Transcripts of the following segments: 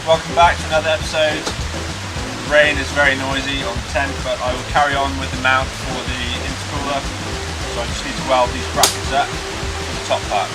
welcome back to another episode. The rain is very noisy on the tent, but I will carry on with the mount for the intercooler. So I just need to weld these brackets up for the top part.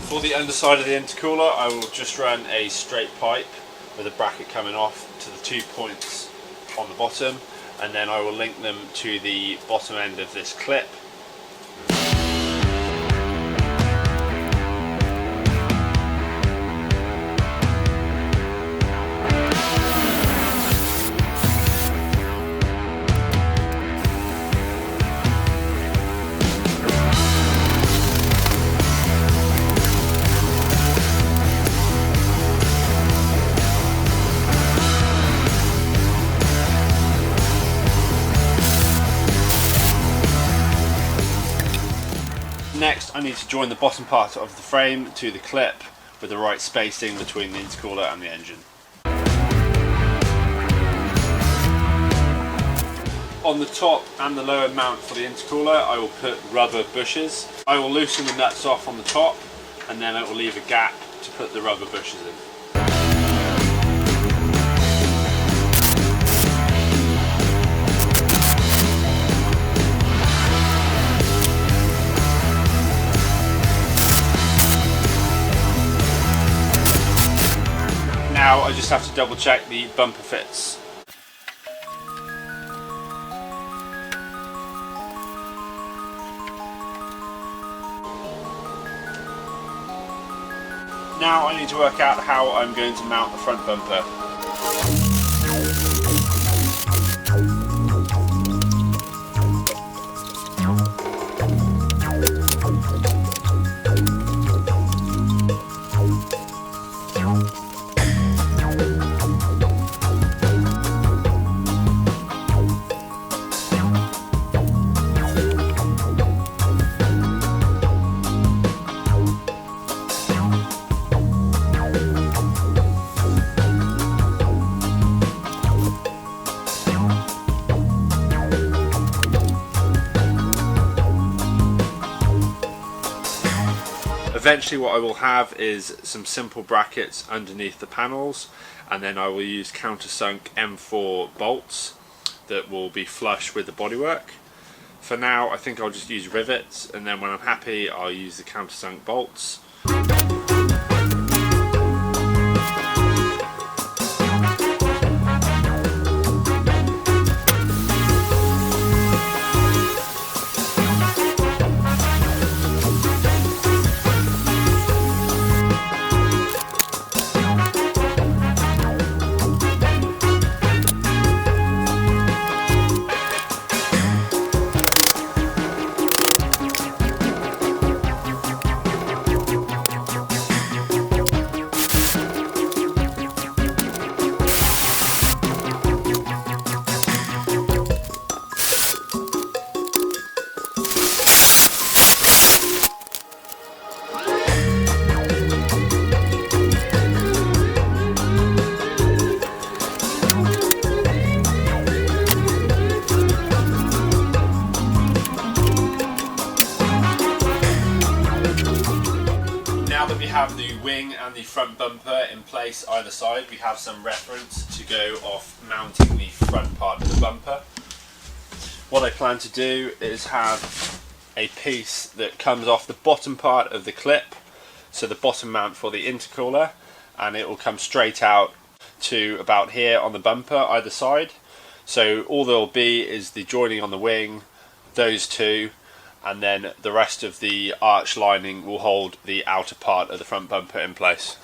For the underside of the intercooler, I will just run a straight pipe with a bracket coming off to the 2 points on the bottom, and then I will link them to the bottom end of this clip. Next, I need to join the bottom part of the frame to the clip with the right spacing between the intercooler and the engine. On the top and the lower mount for the intercooler, I will put rubber bushes. I will loosen the nuts off on the top, and then I will leave a gap to put the rubber bushes in. Now I just have to double check the bumper fits. Now I need to work out how I'm going to mount the front bumper. Eventually what I will have is some simple brackets underneath the panels, and then I will use countersunk M4 bolts that will be flush with the bodywork. For now I think I'll just use rivets, and then when I'm happy I'll use the countersunk bolts. wing and the front bumper in place either side, we have some reference to go off mounting the front part of the bumper. What I plan to do is have a piece that comes off the bottom part of the clip, so the bottom mount for the intercooler, and it will come straight out to about here on the bumper either side. So all there will be is the joining on the wing, those two, and then the rest of the arch lining will hold the outer part of the front bumper in place.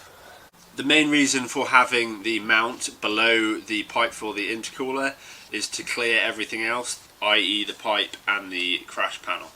The main reason for having the mount below the pipe for the intercooler is to clear everything else, i.e. the pipe and the crash panel.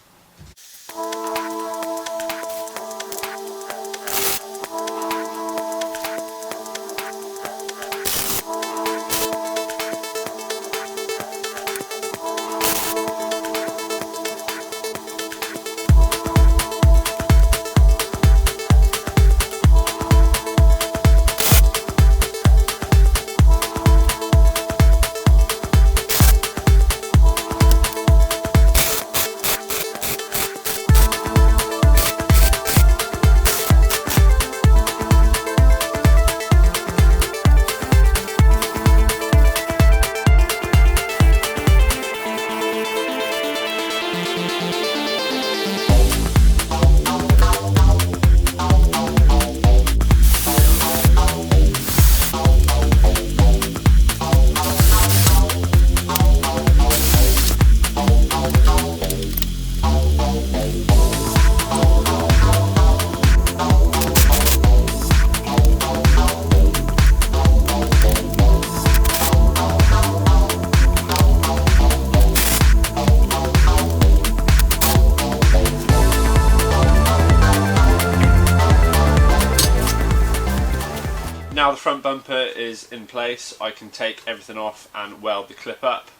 Now the front bumper is in place, I can take everything off and weld the clip up.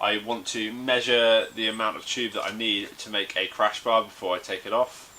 I want to measure the amount of tube that I need to make a crash bar before I take it off.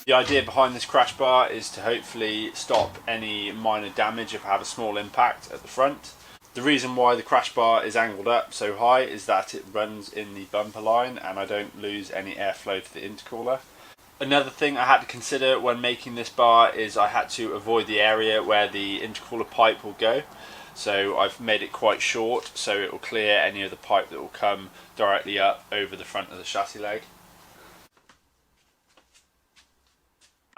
The idea behind this crash bar is to hopefully stop any minor damage if I have a small impact at the front. The reason why the crash bar is angled up so high is that it runs in the bumper line and I don't lose any airflow to the intercooler. Another thing I had to consider when making this bar is I had to avoid the area where the intercooler pipe will go. So I've made it quite short so it will clear any of the pipe that will come directly up over the front of the chassis leg.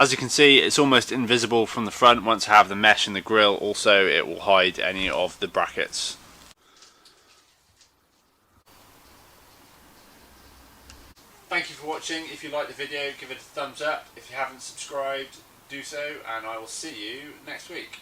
As you can see, it's almost invisible from the front. Once I have the mesh in the grille, also it will hide any of the brackets. Thank you for watching. If you liked the video, give it a thumbs up. If you haven't subscribed, do so, and I will see you next week.